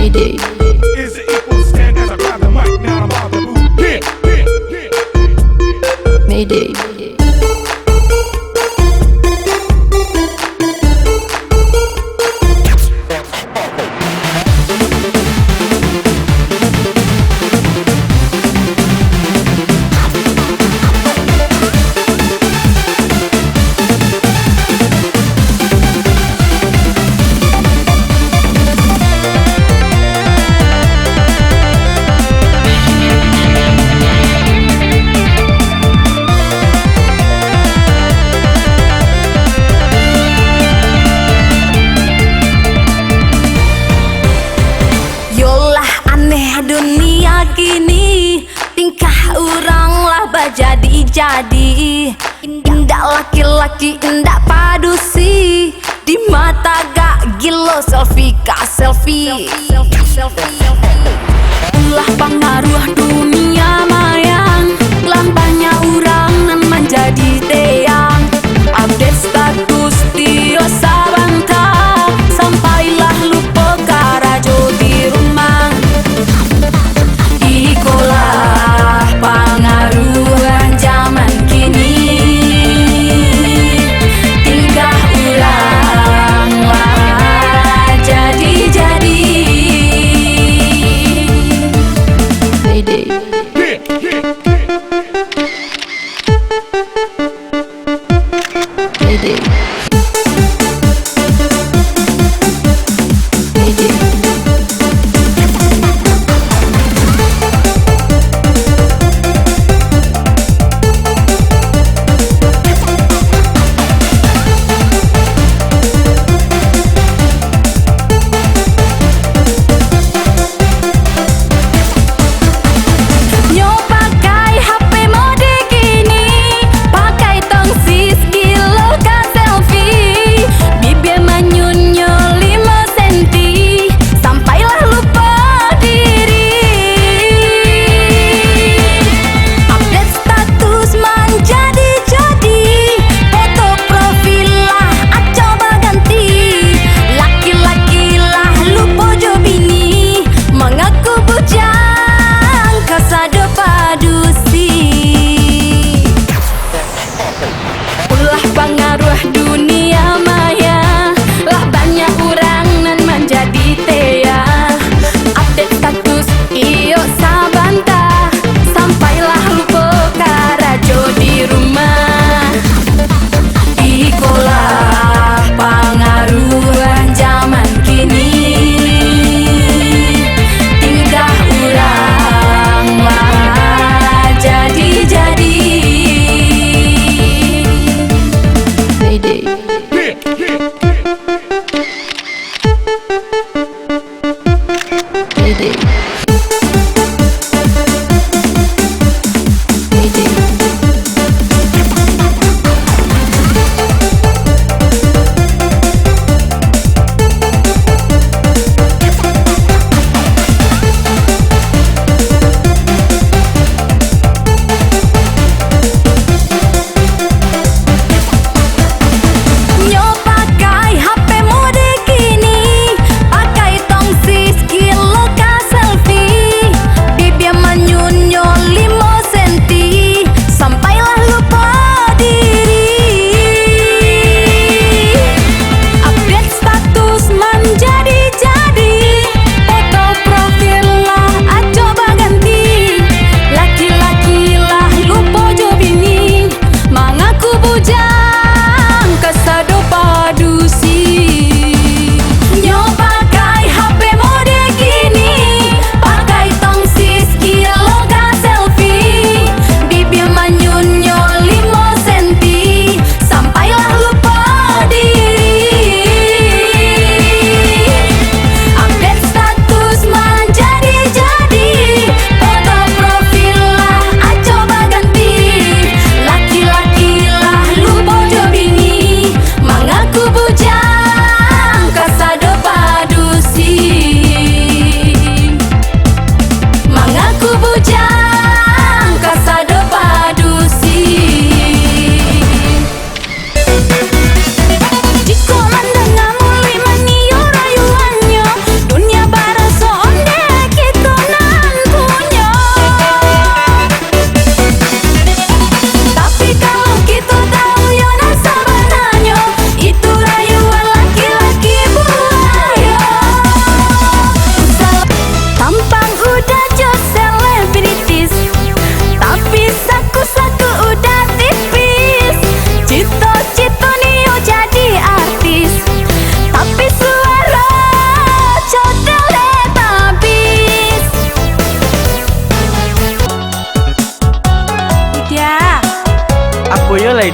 Mayday. Is it equal stand as I grab the mic? Now I'm on the move. Mayday. Dunia kini tingkah orang lah bajadi-jadi. Indah laki-laki indah padusi, di mata gak gilo selfie ka selfie. Ulah pengaruh dunia mayang, lampahnya orang nan menjadi teang. Update status tio sabanta, sampailah lupa karajo di rumah. Ikolah pengaruhan zaman kini, tingkah ulang lah jadi-jadi. Mayday.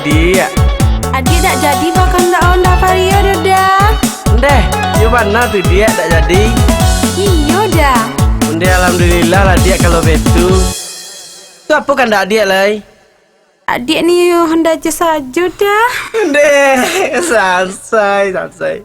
dia. Adik tak jadi bakal ndak onda vario dah. Deh, gimana tuh dia tak jadi? Iyo dah. Undi alhamdulillah lah dia kalau betu. Tu apa kan dak dia lai? Adik ni hendak je saja dah. Deh, sansai.